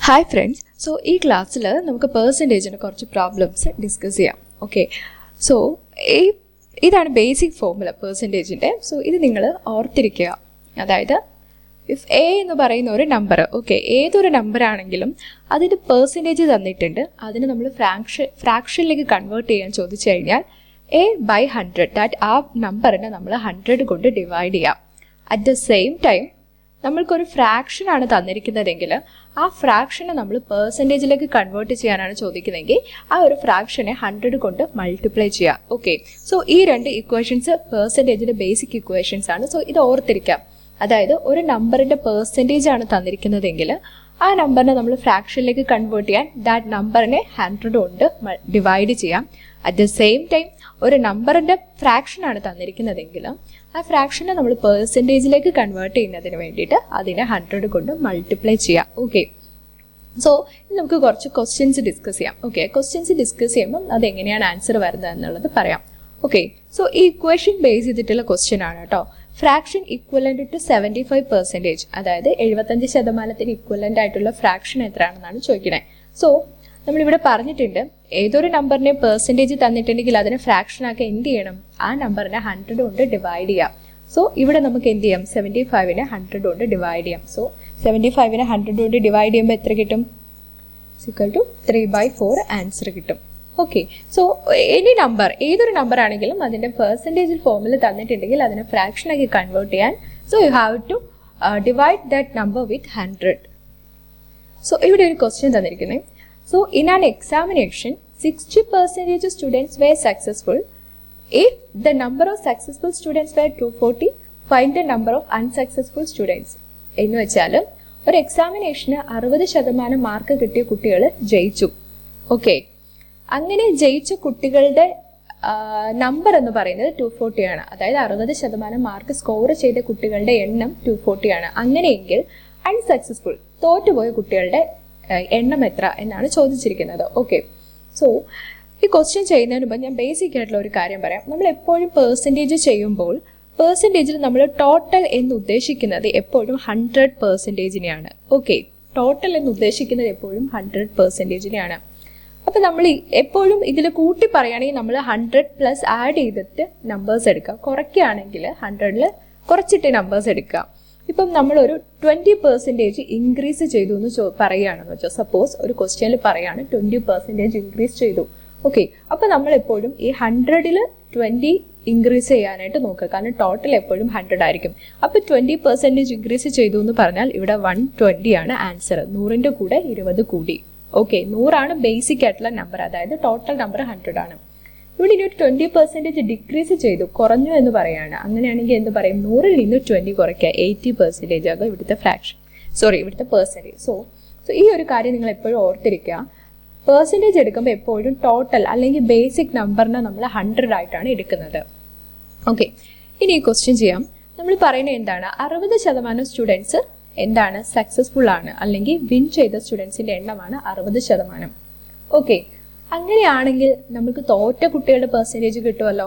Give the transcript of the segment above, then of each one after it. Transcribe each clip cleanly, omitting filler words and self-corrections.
Hi friends. So ഈ ക്ലാസ്സിൽ നമുക്ക് പേഴ്സൻറ്റേജിന് കുറച്ച് പ്രോബ്ലംസ് ഡിസ്കസ് ചെയ്യാം. ഓക്കെ, സോ ഇതാണ് ബേസിക് ഫോർമുല പേഴ്സൻറ്റേജിൻ്റെ. സോ ഇത് നിങ്ങൾ ഓർത്തിരിക്കുക. അതായത് ഇഫ് എ എന്ന് പറയുന്ന ഒരു നമ്പർ, ഓക്കെ, ഏതൊരു നമ്പർ ആണെങ്കിലും അതിൻ്റെ പേഴ്സൻറ്റേജ് തന്നിട്ടുണ്ട്, അതിന് നമ്മൾ ഫ്രാക്ഷനിലേക്ക് കൺവേർട്ട് ചെയ്യാൻ ചോദിച്ചു കഴിഞ്ഞാൽ എ ബൈ 100, ദാറ്റ് ആ നമ്പറിനെ നമ്മൾ 100 കൊണ്ട് ഡിവൈഡ് ചെയ്യാം. അറ്റ് ദ സെയിം ടൈം നമ്മൾക്കൊരു ഫ്രാക്ഷനാണ് തന്നിരിക്കുന്നതെങ്കിൽ ആ ഫ്രാക്ഷനെ നമ്മൾ പേഴ്സൻറ്റേജിലേക്ക് കൺവേർട്ട് ചെയ്യാനാണ് ചോദിക്കുന്നതെങ്കിൽ ആ ഒരു ഫ്രാക്ഷനെ 100 കൊണ്ട് മൾട്ടിപ്ലൈ ചെയ്യുക. ഓക്കെ, സോ ഈ രണ്ട് ഇക്വേഷൻസ് പേഴ്സൻറ്റേജിൻ്റെ ബേസിക് ഇക്വേഷൻസ് ആണ്. സോ ഇത് ഓർത്തിരിക്കാം. അതായത് ഒരു നമ്പറിൻ്റെ പേഴ്സൻറ്റേജ് ആണ് തന്നിരിക്കുന്നതെങ്കിൽ ആ നമ്പറിനെ നമ്മൾ ഫ്രാക്ഷനിലേക്ക് കൺവേർട്ട് ചെയ്യാൻ ദാറ്റ് നമ്പറിനെ 100 കൊണ്ട് ഡിവൈഡ് ചെയ്യാം. അറ്റ് ദ സെയിം ടൈം ഒരു നമ്പറിൻ്റെ ഫ്രാക്ഷനാണ് തന്നിരിക്കുന്നതെങ്കിൽ ആ ഫ്രാക്ഷനെ നമ്മൾ പേഴ്സൻറ്റേജിലേക്ക് കൺവേർട്ട് ചെയ്യുന്നതിന് വേണ്ടിയിട്ട് അതിനെ 100 കൊണ്ട് മൾട്ടിപ്ലൈ ചെയ്യാം. ഓക്കെ, സോ നമുക്ക് കുറച്ച് ക്വസ്റ്റ്യൻസ് ഡിസ്കസ് ചെയ്യാം. ഓക്കെ, ക്വസ്റ്റ്യൻസ് ഡിസ്കസ് ചെയ്യുമ്പം അതെങ്ങനെയാണ് ആൻസർ വരുന്നത് എന്നുള്ളത് പറയാം. ഓക്കെ, സോ ഈ ഇക്വേഷൻ ബേസ് ചെയ്തിട്ടുള്ള ക്വസ്റ്റ്യൻ ആണ് കേട്ടോ. ഫ്രാക്ഷൻ ഇക്വലൻ്റ് ടു 75%, അതായത് 75% ഇക്വലൻ്റ് ആയിട്ടുള്ള ഫ്രാക്ഷൻ എത്രയാണെന്നാണ് ചോദിക്കുന്നത്. സോ നമ്മളിവിടെ പറഞ്ഞിട്ടുണ്ട്, ഏതൊരു നമ്പറിനെ പേഴ്സൻറ്റേജ് തന്നിട്ടുണ്ടെങ്കിൽ അതിനെ ഫ്രാക്ഷനാക്കി എന്ത് ചെയ്യണം, ആ നമ്പറിനെ 100 കൊണ്ട് ഡിവൈഡ് ചെയ്യാം. സോ ഇവിടെ നമുക്ക് എന്ത് ചെയ്യാം, 75നെ 100 കൊണ്ട് ഡിവൈഡ് ചെയ്യാം. സോ 75നെ 100 കൊണ്ട് ഡിവൈഡ് ചെയ്യുമ്പോൾ എത്ര കിട്ടും, = 3/4 ആൻസർ കിട്ടും. ഓക്കെ, സോ എനി നമ്പർ, ഏതൊരു നമ്പർ ആണെങ്കിലും അതിൻ്റെ പെർസെൻറ്റേജ് ഫോമിൽ തന്നിട്ടുണ്ടെങ്കിൽ അതിനെ ഫ്രാക്ഷനാക്കി കൺവേർട്ട് ചെയ്യാൻ so you have to divide that number with 100. So ഇവിടെ ഒരു ക്വസ്റ്റ്യൻ തന്നിരിക്കുന്നത്. So in an examination, 60% students were successful. If the number of successful students were 240, find the number of unsuccessful students. എന്ന് വെച്ചാൽ ഒരു എക്സാമിനേഷന് 60% mark കിട്ടിയ കുട്ടികൾ ജയിച്ചു. Okay, അങ്ങനെ ജയിച്ച കുട്ടികളുടെ നമ്പർ എന്ന് പറയുന്നത് 240 ആണ്. അതായത് 60% മാർക്ക് സ്കോർ ചെയ്ത കുട്ടികളുടെ എണ്ണം 240 ആണ്. അങ്ങനെയെങ്കിൽ അൺസക്സസ്ഫുൾ, തോറ്റുപോയ കുട്ടികളുടെ എണ്ണം എത്ര എന്നാണ് ചോദിച്ചിരിക്കുന്നത്. ഓക്കെ, സോ ഈ ക്വസ്റ്റ്യൻ ചെയ്യുന്നതിന് മുമ്പ് ഞാൻ ബേസിക് ആയിട്ടുള്ള ഒരു കാര്യം പറയാം. നമ്മൾ എപ്പോഴും പേഴ്സൻറ്റേജ് ചെയ്യുമ്പോൾ പേഴ്സൻറ്റേജിൽ നമ്മൾ ടോട്ടൽ എന്ന് ഉദ്ദേശിക്കുന്നത് എപ്പോഴും 100%നെയാണ്. ഓക്കെ, ടോട്ടൽ എന്ന് ഉദ്ദേശിക്കുന്നത് എപ്പോഴും 100%നെയാണ്. അപ്പം നമ്മൾ എപ്പോഴും ഇതിൽ കൂട്ടി പറയുകയാണെങ്കിൽ നമ്മൾ 100+ ആഡ് ചെയ്തിട്ട് നമ്പേഴ്സ് എടുക്കുക. കുറയ്ക്കുകയാണെങ്കിൽ 100ൽ കുറച്ചിട്ട് നമ്പേഴ്സ് എടുക്കുക. ഇപ്പം നമ്മളൊരു 20% ഇൻക്രീസ് ചെയ്തു എന്ന് പറയുകയാണെന്ന് വെച്ചാൽ, സപ്പോസ് ഒരു ക്വസ്റ്റ്യനിൽ പറയുകയാണ് 20% ഇൻക്രീസ് ചെയ്തു. ഓക്കെ, അപ്പോൾ നമ്മളെപ്പോഴും ഈ 100ൽ 20 ഇൻക്രീസ് ചെയ്യാനായിട്ട് നോക്കുക. കാരണം ടോട്ടൽ എപ്പോഴും 100 ആയിരിക്കും. അപ്പോൾ 20% ഇൻക്രീസ് ചെയ്തു എന്ന് പറഞ്ഞാൽ ഇവിടെ 120 ആണ് ആൻസർ. 100ൻ്റെ കൂടെ 20 കൂടി. ഓക്കെ, 100 ബേസിക് ആയിട്ടുള്ള നമ്പർ, അതായത് ടോട്ടൽ നമ്പർ 100 ആണ്. ഇവിടെ ഇനി ഒരു 20% ഡിക്രീസ് ചെയ്തു, കുറഞ്ഞു എന്ന് പറയുകയാണ്. അങ്ങനെയാണെങ്കിൽ എന്ത് പറയും, 100ൽ നിന്ന് 20 കുറയ്ക്കുക, 80% ആകും ഇവിടുത്തെ ഫ്രാക്ഷൻ, ഇവിടുത്തെ പെർസെൻറ്റേജ്. സോ ഈ ഒരു കാര്യം നിങ്ങൾ എപ്പോഴും ഓർത്തിരിക്കുക. പെർസെൻറ്റേജ് എടുക്കുമ്പോൾ എപ്പോഴും ടോട്ടൽ അല്ലെങ്കിൽ ബേസിക് നമ്പറിനെ നമ്മൾ 100 ആയിട്ടാണ് എടുക്കുന്നത്. ഓക്കെ, ഇനി ഈ ക്വസ്റ്റ്യൻ ചെയ്യാം. നമ്മൾ പറയുന്നത് എന്താണ്, 60% സ്റ്റുഡൻസ് എന്താണ് സക്സസ്ഫുൾ ആണ്, അല്ലെങ്കിൽ വിൻ ചെയ്ത സ്റ്റുഡൻസിൻ്റെ എണ്ണമാണ് 60%. ഓക്കെ, അങ്ങനെയാണെങ്കിൽ നമുക്ക് തോറ്റ കുട്ടികളുടെ പെർസെൻറ്റേജ് കിട്ടുമല്ലോ.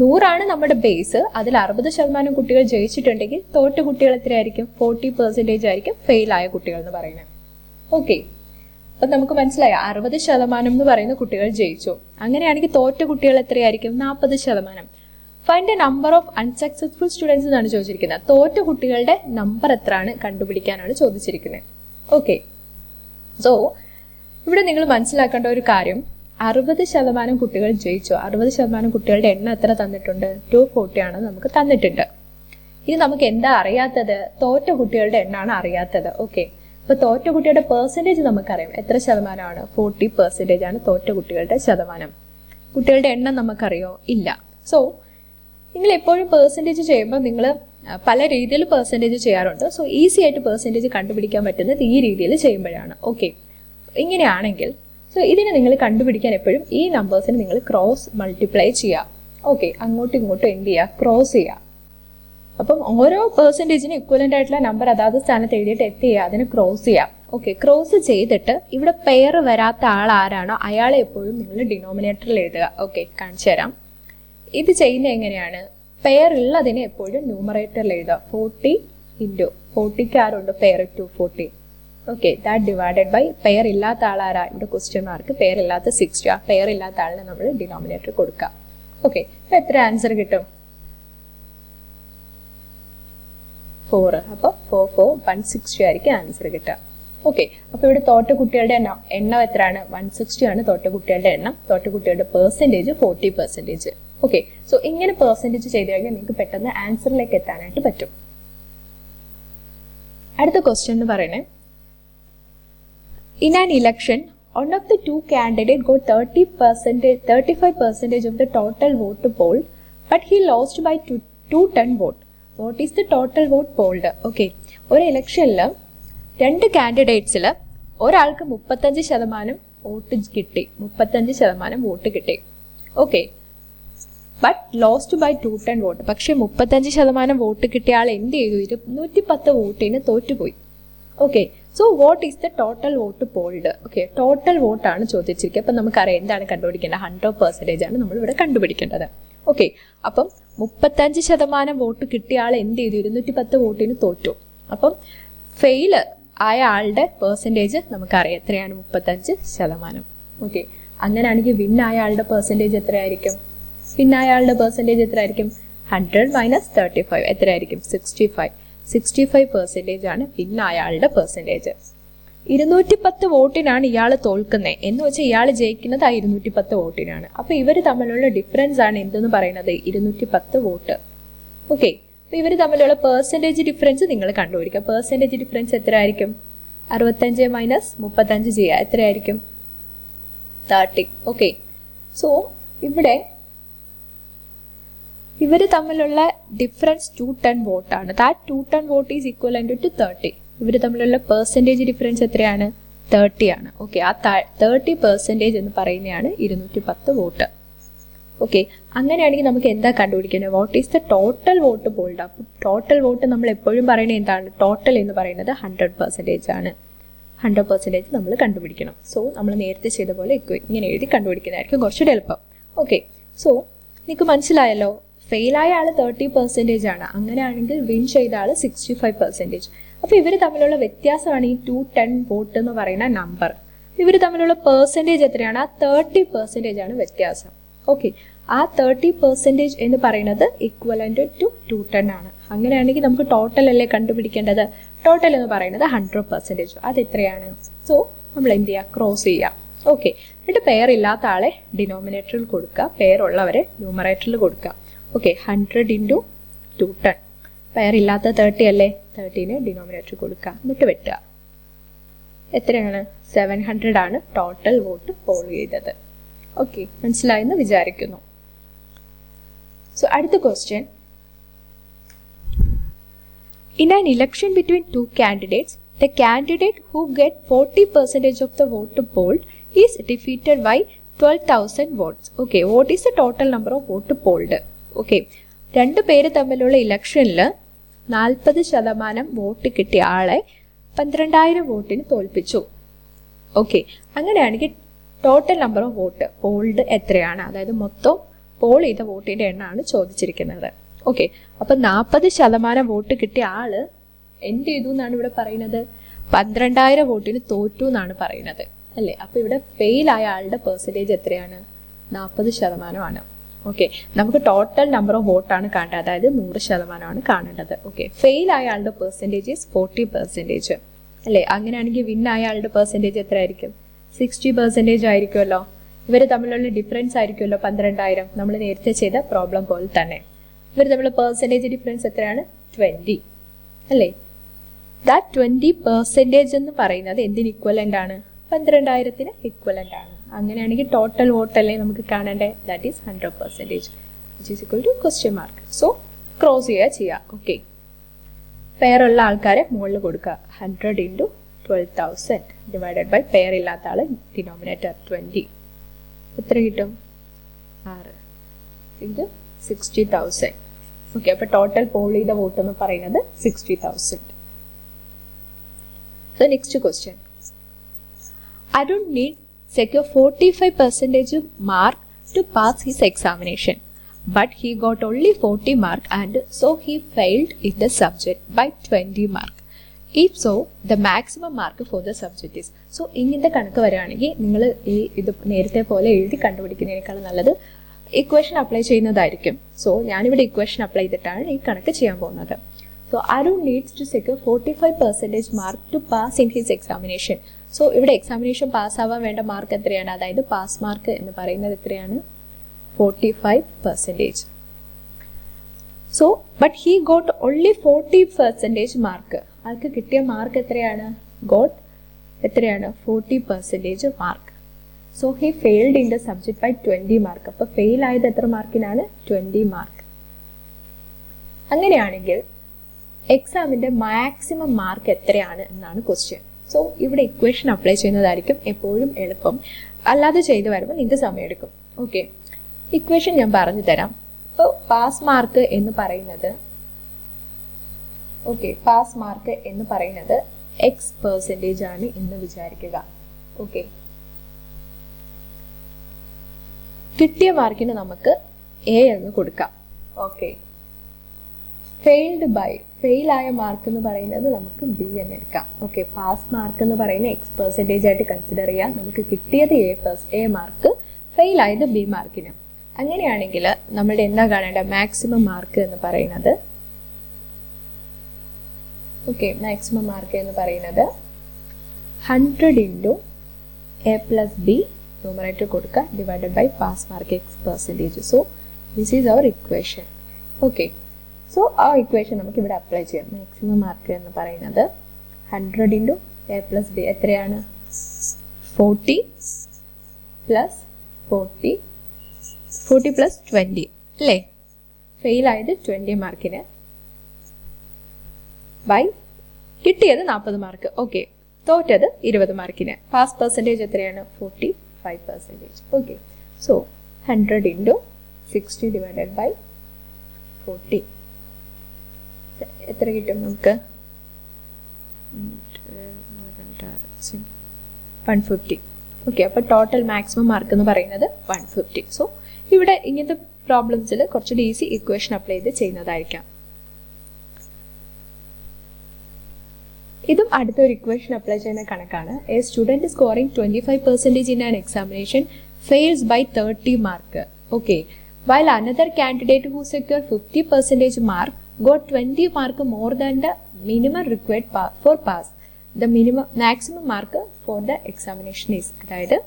100 നമ്മുടെ ബേസ്, അതിൽ 60% കുട്ടികൾ ജയിച്ചിട്ടുണ്ടെങ്കിൽ തോറ്റ കുട്ടികൾ എത്രയായിരിക്കും, 40% ആയിരിക്കും ഫെയിൽ ആയ കുട്ടികൾ എന്ന് പറയുന്നത്. ഓക്കെ, അപ്പം നമുക്ക് മനസ്സിലായോ, 60% എന്ന് പറയുന്ന കുട്ടികൾ ജയിച്ചു. അങ്ങനെയാണെങ്കിൽ തോറ്റ കുട്ടികൾ എത്രയായിരിക്കും, 40%. Find the number of unsuccessful students എന്നാണ് ചോദിച്ചിരിക്കുന്നത്. തോറ്റ കുട്ടികളുടെ നമ്പർ എത്രയാണ് കണ്ടുപിടിക്കാനാണ് ചോദിച്ചിരിക്കുന്നത്. ഓക്കെ, സോ ഇവിടെ നിങ്ങൾ മനസ്സിലാക്കേണ്ട ഒരു കാര്യം, 60% കുട്ടികൾ ജയിച്ചു. 60% കുട്ടികളുടെ എണ്ണം എത്ര തന്നിട്ടുണ്ട്, 240 ആണ് നമുക്ക് തന്നിട്ടുണ്ട്. ഇനി നമുക്ക് എന്താ അറിയാത്തത്, തോറ്റ കുട്ടികളുടെ എണ്ണമാണ് അറിയാത്തത്. ഓക്കെ, അപ്പോൾ തോറ്റ കുട്ടിയുടെ പെർസെൻറ്റേജ് നമുക്കറിയാം, എത്ര ശതമാനമാണ്, 40% ആണ് തോറ്റ കുട്ടികളുടെ ശതമാനം. കുട്ടികളുടെ എണ്ണം നമുക്കറിയോ, ഇല്ല. സോ നിങ്ങൾ എപ്പോഴും പെർസെൻറ്റേജ് ചെയ്യുമ്പോൾ നിങ്ങൾ പല രീതിയിൽ പെർസെൻറ്റേജ് ചെയ്യാറുണ്ട്. സോ ഈസി ആയിട്ട് പെർസെൻറ്റേജ് കണ്ടുപിടിക്കാൻ പറ്റുന്നത് ഈ രീതിയിൽ ചെയ്യുമ്പോഴാണ്. ഓക്കെ, ഇങ്ങനെയാണെങ്കിൽ സോ ഇതിനെ നിങ്ങൾ കണ്ടുപിടിക്കാൻ എപ്പോഴും ഈ നമ്പേഴ്സിന് നിങ്ങൾ ക്രോസ് മൾട്ടിപ്ലൈ ചെയ്യുക. ഓക്കെ, അങ്ങോട്ടും ഇങ്ങോട്ടും എന്ത് ചെയ്യുക, ക്രോസ് ചെയ്യുക. അപ്പം ഓരോ പെർസെൻറ്റേജിന് ഇക്വലൻ്റ് ആയിട്ടുള്ള നമ്പർ അതാത് സ്ഥാനത്ത് എഴുതിയിട്ട് ചെയ്യുക, അതിന് ക്രോസ് ചെയ്യാം. ഓക്കെ, ക്രോസ് ചെയ്തിട്ട് ഇവിടെ പെയർ വരാത്ത ആൾ ആരാണോ അയാളെ എപ്പോഴും നിങ്ങൾ ഡിനോമിനേറ്ററിൽ എഴുതുക. ഓക്കെ, കാണിച്ചു തരാം. ഇത് ചെയ്യുന്നത് എങ്ങനെയാണ്, പെയർ ഉള്ളതിനെ എപ്പോഴും ന്യൂമറേറ്ററിൽ എഴുതുക. 40 × 40ക്ക് ആരുണ്ട്, pair 240. Okay, that divided by pair ഇല്ലാത്ത ആളാരാ, ഇവിടെ ക്വസ്റ്റ്യൻ മാർക്ക്, പെയർ ഇല്ലാത്ത 60, ആ പെയർ ഇല്ലാത്ത ആളിനെ നമ്മൾ ഡിനോമിനേറ്റർ കൊടുക്കാം. ഓക്കെ, അപ്പോൾ എത്ര ആൻസർ കിട്ടും? 4. അപ്പോൾ 4 4 160 ആയിരിക്കും ആൻസർ കിട്ടുക. ഓക്കെ, അപ്പോൾ ഇവിടെ തോറ്റ കുട്ടികളുടെ എണ്ണം എത്രയാണ്? 160 ആണ് തോറ്റ കുട്ടികളുടെ എണ്ണം. തോറ്റ കുട്ടികളുടെ പെർസെൻറ്റേജ് 40%. ഓക്കെ, സോ ഇങ്ങനെ പെർസെൻറ്റേജ് ചെയ്ത് കഴിഞ്ഞാൽ നിങ്ങൾക്ക് പെട്ടെന്ന് ആൻസറിലേക്ക് എത്താനായിട്ട് പറ്റും. അടുത്ത ക്വസ്റ്റ്യൻ എന്ന് പറയുന്നത്, in an election, one of the two candidates got 35% of the total vote polled, but he lost by 210 vote. What is the total vote polled? Okay, ഒരു ഇലക്ഷനിൽ 2 കാൻഡിഡേറ്റ്സിൽ ഒരാൾക്ക് 35% വോട്ട് കിട്ടി, 35% വോട്ട് കിട്ടി. Okay, but lost by 210 vote. പക്ഷേ 35% vote കിട്ടിയ ആൾ എന്ത് ചെയ്തു? 210 വോട്ടിന് തോറ്റുപോയി. Okay, so what is the total vote polled? Okay, total വോട്ടാണ് ചോദിച്ചിരിക്കുക. അപ്പം നമുക്കറിയാം എന്താണ് കണ്ടുപിടിക്കേണ്ടത്? 100% ആണ് നമ്മളിവിടെ കണ്ടുപിടിക്കേണ്ടത്. ഓക്കെ, അപ്പം 35% വോട്ട് കിട്ടിയ ആൾ എന്ത് ചെയ്തു? 210 വോട്ടിന് തോറ്റു. അപ്പം ഫെയിൽ ആയ ആളുടെ പെർസെൻറ്റേജ് നമുക്കറിയാം എത്രയാണ്? 35%. ഓക്കെ, അങ്ങനെയാണെങ്കിൽ വിൻ ആയ ആളുടെ പെർസെൻറ്റേജ് എത്രയായിരിക്കും? വിൻ ആയ ആളുടെ പെർസെൻറ്റേജ് എത്രയായിരിക്കും? 100 - 35 എത്രയായിരിക്കും? 65. 65% ആണ് വിൻ ആയ ആളുടെ പെർസെൻറ്റേജ്. 210 വോട്ടിനാണ് ഇയാൾ തോൽക്കുന്നത് എന്ന് വെച്ചാൽ ഇയാൾ ജയിക്കുന്നത് ആ 210 വോട്ടിനാണ്. അപ്പോൾ ഇവർ തമ്മിലുള്ള ഡിഫറൻസ് ആണ് എന്തെന്ന് പറയുന്നത്? 210 വോട്ട്. ഓക്കെ, അപ്പോൾ ഇവർ തമ്മിലുള്ള പെർസെൻറ്റേജ് ഡിഫറൻസ് നിങ്ങൾ കണ്ടുപിടിക്കുക. പെർസെൻറ്റേജ് ഡിഫറൻസ് എത്ര ആയിരിക്കും? 65 - 35 ചെയ്യുക, എത്രയായിരിക്കും? 30. ഓക്കെ, സോ ഇവിടെ ഇവർ തമ്മിലുള്ള ഡിഫറൻസ് 210 വോട്ടാണ്. That 210 vote is equivalent to 30. ഇവർ തമ്മിലുള്ള പെർസെൻറ്റേജ് ഡിഫറൻസ് എത്രയാണ്? 30 ആണ്. ഓക്കെ, ആ 30% എന്ന് പറയുന്നതാണ് 210 വോട്ട്. ഓക്കെ, അങ്ങനെയാണെങ്കിൽ നമുക്ക് എന്താ കണ്ടുപിടിക്കുന്നത്? What is the total vote polled? അപ്പോൾ ടോട്ടൽ വോട്ട് നമ്മൾ എപ്പോഴും പറയുന്നത് എന്താണ്? ടോട്ടൽ എന്ന് പറയുന്നത് 100% ആണ്. 100% നമ്മൾ കണ്ടുപിടിക്കണം. സോ നമ്മൾ നേരത്തെ ചെയ്ത പോലെ ഇങ്ങനെ എഴുതി കണ്ടുപിടിക്കുന്നതായിരിക്കും കുറച്ചുകൂടി എളുപ്പം. ഓക്കെ, സോ നിങ്ങൾക്ക് മനസ്സിലായല്ലോ, ഫെയിലായ ആൾ 30% ആണ്. അങ്ങനെയാണെങ്കിൽ വിൻ ചെയ്ത ആൾ 65%. അപ്പോൾ ഇവർ തമ്മിലുള്ള വ്യത്യാസമാണ് ഈ 210 വോട്ട് എന്ന് പറയുന്ന നമ്പർ. ഇവർ തമ്മിലുള്ള പെർസെൻറ്റേജ് എത്രയാണ്? ആ 30% ആണ് വ്യത്യാസം. ഓക്കെ, ആ 30% എന്ന് പറയുന്നത് ഈക്വലന്റ് ടു 210 ആണ്. അങ്ങനെയാണെങ്കിൽ നമുക്ക് ടോട്ടൽ അല്ലേ കണ്ടുപിടിക്കേണ്ടത്? ടോട്ടൽ എന്ന് പറയുന്നത് 100%. അത് എത്രയാണ്? സോ നമ്മൾ എന്ത് ചെയ്യുക? ക്രോസ് ചെയ്യുക. ഓക്കെ, എന്നിട്ട് പെയർ ഇല്ലാത്ത ആളെ ഡിനോമിനേറ്ററിൽ കൊടുക്കുക, പെയർ ഉള്ളവരെ ന്യൂമറേറ്ററിൽ കൊടുക്കുക. ഓക്കെ, 100 × 210. പെയർ ഇല്ലാത്ത 30 അല്ലേ? 30ന് ഡിനോമിനേറ്റർ കൊടുക്കുക, എന്നിട്ട് വെട്ടുക. എത്രയാണ്? 700 ആണ് ടോട്ടൽ വോട്ട് പോൾ ചെയ്തത്. ഓക്കെ, മനസ്സിലായെന്ന് വിചാരിക്കുന്നു. സോ അടുത്ത question, in an election between two candidates, the candidate who get 40% of the vote polled is defeated by 12,000 votes. Okay, what is the total number of vote polled? Okay, രണ്ട് പേര് തമ്മിലുള്ള ഇലക്ഷനിൽ 40% vote കിട്ടിയ ആളെ 12,000 വോട്ടിന് തോൽപ്പിച്ചു. Okay, അങ്ങനെയാണെങ്കിൽ total number of vote പോൾഡ് എത്രയാണ്? അതായത് മൊത്തം പോൾ ചെയ്ത വോട്ടിൻ്റെ എണ്ണമാണ് ചോദിച്ചിരിക്കുന്നത്. ഓക്കെ, അപ്പം 40% വോട്ട് കിട്ടിയ ആള് എന്ത് ചെയ്തു എന്നാണ് ഇവിടെ പറയുന്നത്? 12,000 വോട്ടിന് തോറ്റു എന്നാണ് പറയുന്നത് അല്ലേ? അപ്പോൾ ഇവിടെ ഫെയിൽ ആയ ആളുടെ പെർസെൻറ്റേജ് എത്രയാണ്? 40% ആണ്. ഓക്കെ, നമുക്ക് ടോട്ടൽ നമ്പർ ഓഫ് വോട്ടാണ് കാണേണ്ടത്, അതായത് 100% കാണേണ്ടത്. ഓക്കെ, ഫെയിൽ ആയ ആളുടെ പെർസെൻറ്റേജ് 40% അല്ലേ? അങ്ങനെയാണെങ്കിൽ വിൻ ആയ ആളുടെ പെർസെൻറ്റേജ് എത്ര ആയിരിക്കും? 60% ആയിരിക്കുമല്ലോ. ഇവർ തമ്മിലുള്ള ഡിഫറൻസ് ആയിരിക്കുമല്ലോ 12,000. നമ്മൾ നേരത്തെ ചെയ്ത പ്രോബ്ലം പോലെ തന്നെ ഇവർ തമ്മിലുള്ള പെർസെൻറ്റേജ് ഡിഫറൻസ് എത്രയാണ്? 20 അല്ലേ? ദാറ്റ് 20% എന്ന് പറയുന്നത് എന്തിന് ഇക്വലൻ്റ് ആണ്? 12,000ന് ഇക്വലൻ്റ് ആണ്. അങ്ങനെയാണെങ്കിൽ ടോട്ടൽ വോട്ട് അല്ലേ നമുക്ക് കാണേണ്ടത്? That is 100%, which is equal to question mark. So cross ചെയ്യുക. ഓക്കെ, പെയറുള്ള ആൾക്കാരെ മുകളിൽ കൊടുക്കുക. 100 × 12,000 ഡിവൈഡഡ് ബൈ പെയർ ഇല്ലാത്ത ആൾ ഡിനോമിനേറ്റർ 20. എത്ര കിട്ടും? 6 × 60,000. ഓക്കെ, അപ്പോൾ ടോട്ടൽ പോൾ ചെയ്ത വോട്ട് എന്ന് പറയുന്നത് 60,000. So next question, Arun need secure 45% mark to pass his examination, but he got only 40 mark and so he failed in the subject by 20 mark. If so the maximum mark for the subject is. So ഇങ്ങനത്തെ കണക്ക് വരികയാണെങ്കിൽ നിങ്ങൾ ഇത് നേരത്തെ പോലെ എഴുതി കണ്ടുപിടിക്കുന്നതിനേക്കാൾ നല്ലത് ഇക്വേഷൻ അപ്ലൈ ചെയ്യുന്നതായിരിക്കും. സോ ഞാനിവിടെ ഇക്വേഷൻ അപ്ലൈ ചെയ്തിട്ടാണ് ഈ കണക്ക് ചെയ്യാൻ പോകുന്നത്. So Arun needs to secure 45% mark to pass in his examination. So ഇവിടെ എക്സാമിനേഷൻ പാസ്സാവാൻ വേണ്ട മാർക്ക് എത്രയാണ്? അതായത് പാസ് മാർക്ക് എന്ന് പറയുന്നത് എത്രയാണ്? 45%. So but he got only 40% mark. ആൾക്ക് കിട്ടിയ മാർക്ക് എത്രയാണ്? ഗോട്ട് എത്രയാണ്? 40% mark. So he failed in the subject by 20 mark. അപ്പോൾ ഫെയിൽ ആയത് എത്ര മാർക്കിനാണ്? 20 മാർക്ക്. അങ്ങനെയാണെങ്കിൽ എക്സാമിൻ്റെ മാക്സിമം മാർക്ക് എത്രയാണ് എന്നാണ് ക്വസ്റ്റ്യൻ. സോ ഇവിടെ ഇക്വേഷൻ അപ്ലൈ ചെയ്യുന്നതായിരിക്കും എപ്പോഴും എളുപ്പം. അല്ലാതെ ചെയ്തു വരുമ്പോൾ നിങ്ങൾക്ക് സമയമെടുക്കും. ഓക്കെ, ഇക്വേഷൻ ഞാൻ പറഞ്ഞു തരാം. ഇപ്പോൾ പാസ് മാർക്ക് എന്ന് പറയുന്നത് X% ആണ് എന്ന് വിചാരിക്കുക. ഓക്കെ, കിട്ടിയ മാർക്കിന് നമുക്ക് A എന്ന് കൊടുക്കാം. ഓക്കെ, ഫെയിൽ ആയ മാർക്ക് എന്ന് പറയുന്നത് നമുക്ക് B എന്ന് എടുക്കാം. ഓക്കെ, പാസ് മാർക്ക് എന്ന് പറയുന്നത് X% ആയിട്ട് കൺസിഡർ ചെയ്യാം. നമുക്ക് കിട്ടിയത് A മാർക്ക്, ഫെയിൽ ആയത് B മാർക്കിന്. അങ്ങനെയാണെങ്കിൽ നമ്മുടെ എന്താ കാണേണ്ട? മാക്സിമം മാർക്ക് എന്ന് പറയുന്നത് മാക്സിമം മാർക്ക് എന്ന് പറയുന്നത് 100 ഇൻറ്റു A+B ന്യൂമറേറ്റർ കൊടുക്കുക divided by pass mark X%. So this is our equation. Okay, so ആ ഇക്വേഷൻ നമുക്ക് ഇവിടെ അപ്ലൈ ചെയ്യാം. മാക്സിമം മാർക്ക് എന്ന് പറയുന്നത് 100 ഇൻറ്റു A+B എത്രയാണ്? 40 + 20 അല്ലേ? ഫെയിൽ ആയത് 20 മാർക്കിന് ബൈ കിട്ടിയത് 40 മാർക്ക്. ഓക്കെ, തോറ്റത് 20 മാർക്കിന്. പാസ് പെർസെൻറ്റേജ് എത്രയാണ്? 45%. Okay, so 100 into 60 divided by 40 എത്ര കിട്ടും നമുക്ക്? 150. ഓക്കെ, അപ്പോൾ ടോട്ടൽ മാക്സിമം മാർക്ക് എന്ന് പറയുന്നത് 150. സോ ഇവിടെ ഇങ്ങനത്തെ പ്രോബ്ലംസിൽ കുറച്ചുകൂടി ഈസി ഇക്വേഷൻ അപ്ലൈ ചെയ്ത് ചെയ്യുന്നതായിരിക്കാം. ഇതും അടുത്തൊരു ഇക്വേഷൻ അപ്ലൈ ചെയ്യുന്ന കണക്കാണ്. A student scoring 25% in an examination fails by 30 mark. Okay, while another candidate who secured 50% mark got 20 mark more than the minimum required for pass. The maximum mark for the examination is, അതായത്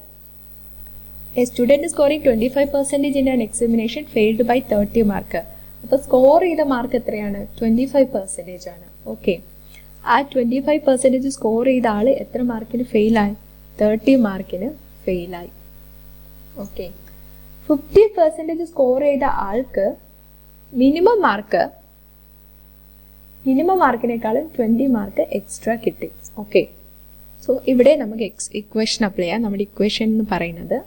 a student scoring 25% in an examination failed by 30 mark. അപ്പോൾ score ചെയ്ത mark എത്രയാണ്? 25% ആണ്. Okay, ആ 25% score ചെയ്ത ആൾ എത്ര മാർക്കിന് ഫെയിലായി? 30 മാർക്കിന് ഫെയിലായി. ഓക്കെ, 50% സ്കോർ ചെയ്ത ആൾക്ക് മിനിമം മാർക്കിനേക്കാളും 20 മാർക്ക് എക്സ്ട്രാ കിട്ടി. ഓക്കെ, സോ ഇവിടെ നമുക്ക് ഇക്വേഷൻ അപ്ലൈ ചെയ്യാം. നമ്മുടെ ഇക്വേഷൻ എന്ന് പറയുന്നത്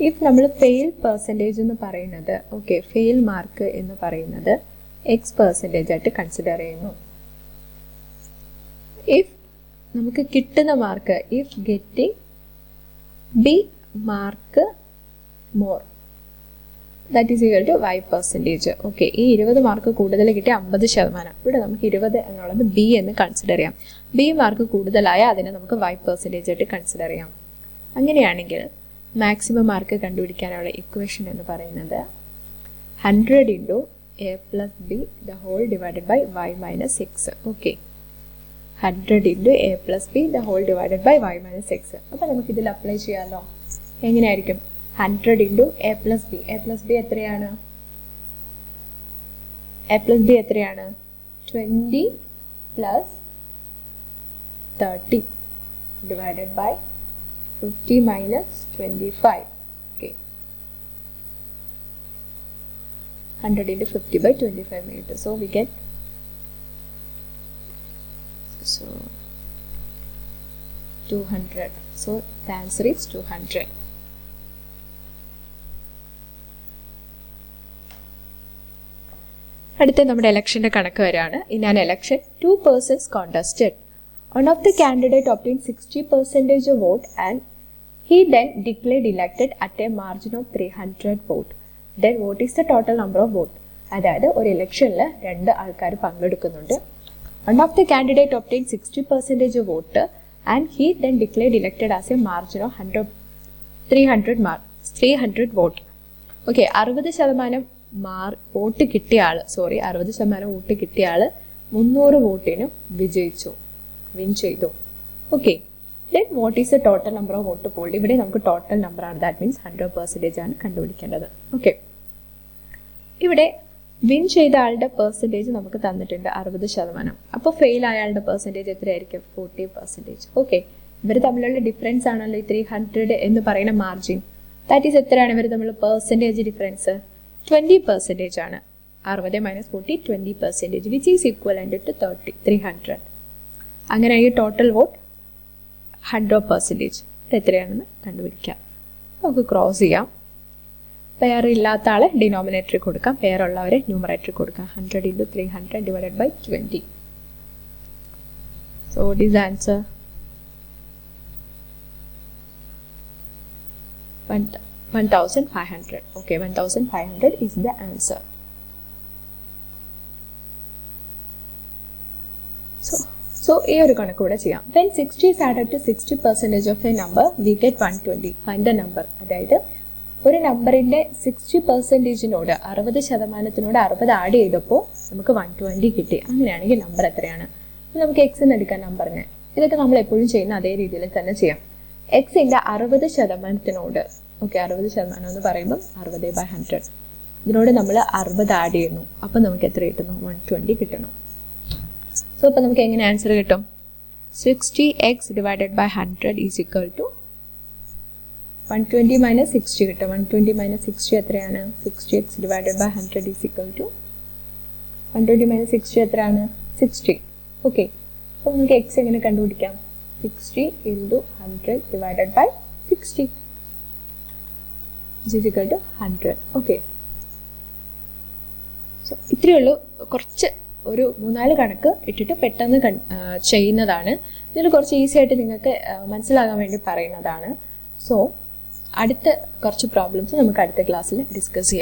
ഇഫ് നമ്മൾ ഫെയിൽ പെർസെൻറ്റേജ് എന്ന് പറയുന്നത് ഫെയിൽ മാർക്ക് എന്ന് പറയുന്നത് X% ആയിട്ട് കൺസിഡർ ചെയ്യുന്നു. ഇഫ് നമുക്ക് കിട്ടുന്ന mark if getting B mark more that is equal to Y%. Okay, ഈ 20 മാർക്ക് കൂടുതൽ കിട്ടിയ 50%. ഇവിടെ നമുക്ക് 20 എന്നുള്ളത് B എന്ന് കൺസിഡർ ചെയ്യാം. B മാർക്ക് കൂടുതലായ അതിനെ നമുക്ക് Y% ആയിട്ട് കൺസിഡർ ചെയ്യാം. അങ്ങനെയാണെങ്കിൽ മാക്സിമം മാർക്ക് കണ്ടുപിടിക്കാനുള്ള ഇക്വേഷൻ എന്ന് പറയുന്നത് 100 into A+B the whole divided by Y-6. Okay, 100 into A+B the whole divided by Y-6. അപ്പോൾ നമുക്ക് ഇതിൽ അപ്ലൈ ചെയ്യാമല്ലോ. എങ്ങനെയായിരിക്കും? 100 ഇൻറ്റു A+B. A+B എത്രയാണ്? A+B എത്രയാണ്? 20 + 30 divided by 50 - 25. Okay, 100 into 50 by 25 meters. So we get 200. So the answer is 200. അടുത്ത നമ്മുടെ ഇലക്ഷൻ്റെ കണക്ക് വരാണ്. In an election 2 persons contested. One of the candidate obtained 60% vote and he then declared elected at a margin of 300 vote. Then what is the total number of vote? അതായത് ഒരു ഇലക്ഷനിൽ 2 ആൾക്കാർ പങ്കെടുക്കുന്നുണ്ട്. One of the candidate obtained 60% of vote and he then declared elected as a margin of 300 vote. Okay, 60% vote കിട്ടിയ ആൾ 60% vote കിട്ടിയ ആൾ 300 വോട്ടിന് win ചെയ്തു. Okay, then what is the total number of vote polled? ഇവിടെ നമുക്ക് total number ആണ്, that means 100% ആണ് കണ്ടുപിടിക്കേണ്ടത്. Okay, ഇവിടെ വിൻ ചെയ്ത ആളുടെ പെർസെൻറ്റേജ് നമുക്ക് തന്നിട്ടുണ്ട് 60%. അപ്പോൾ ഫെയിൽ ആയ ആളുടെ പെർസെൻറ്റേജ് എത്രയായിരിക്കും? 40%. ഓക്കെ, ഇവർ തമ്മിലുള്ള ഡിഫറൻസ് ആണല്ലോ ഈ 300 എന്ന് പറയുന്ന മാർജിൻ. ദാറ്റ് ഈസ് എത്രയാണ് ഇവർ തമ്മിലുള്ള പെർസെൻറ്റേജ് ഡിഫറൻസ്? 20% ആണ്. 60 - 40 20%, വിച്ച് ഈസ് ഈക്വലൻ്റ് ടു 300. അങ്ങനെ ഈ ടോട്ടൽ വോട്ട് 100%. ഇത് എത്രയാണെന്ന് കണ്ടുപിടിക്കാം. നമുക്ക് ക്രോസ് ചെയ്യാം. പെയർ ഇല്ലാത്ത ആളെ ഡിനോമിനേറ്ററിൽ കൊടുക്കാം, പെയർ ഉള്ളവരെ ന്യൂമറേറ്ററിൽ കൊടുക്കാം. 100 × 300 divided by 20. So what is answer? 1500. Okay, 1500 is the answer. So ഈ ഒരു കണക്ക് കൂടെ ചെയ്യാം. When 60 is added to 60% of a number, we get 120. Find the number. അതായത് ഒരു നമ്പറിൻ്റെ 60%നോട് 60%നോട് 60 ആഡ് ചെയ്തപ്പോൾ നമുക്ക് 120 കിട്ടി. അങ്ങനെയാണെങ്കിൽ നമ്പർ എത്രയാണ്? നമുക്ക് എക്സ് എന്ന് എടുക്കാം നമ്പറിനെ. ഇതൊക്കെ നമ്മൾ എപ്പോഴും ചെയ്യുന്ന അതേ രീതിയിൽ തന്നെ ചെയ്യാം. എക്സിൻ്റെ 60%നോട്, ഓക്കെ, 60% എന്ന് പറയുമ്പം 60/100, ഇതിനോട് നമ്മൾ 60 ആഡ് ചെയ്യുന്നു. അപ്പം നമുക്ക് എത്ര കിട്ടുന്നു? 120 കിട്ടണം. സോ അപ്പം നമുക്ക് എങ്ങനെ ആൻസർ കിട്ടും? 60x divided by 100 is equal to 120 - 60 കിട്ടും. 120 - 60 എത്രയാണ്? 60x divided by 100 is equal to 120 - 60 എത്രയാണ്? 60. ഓക്കെ, അപ്പോൾ നമുക്ക് എക്സ് എങ്ങനെ കണ്ടുപിടിക്കാം? 60 × 100 divided by 60 is equal to 100. Okay, so ഇത്രയേ ഉള്ളൂ. കുറച്ച് ഒരു 3-4 കണക്ക് ഇട്ടിട്ട് പെട്ടെന്ന് ചെയ്യുന്നതാണ്. ഇതിൽ കുറച്ച് ഈസി ആയിട്ട് നിങ്ങൾക്ക് മനസ്സിലാകാൻ വേണ്ടി പറയുന്നതാണ്. സോ അടുത്ത കുറച്ച് പ്രോബ്ലംസ് നമുക്ക് അടുത്ത ക്ലാസ്സിൽ ഡിസ്കസ് ചെയ്യാം.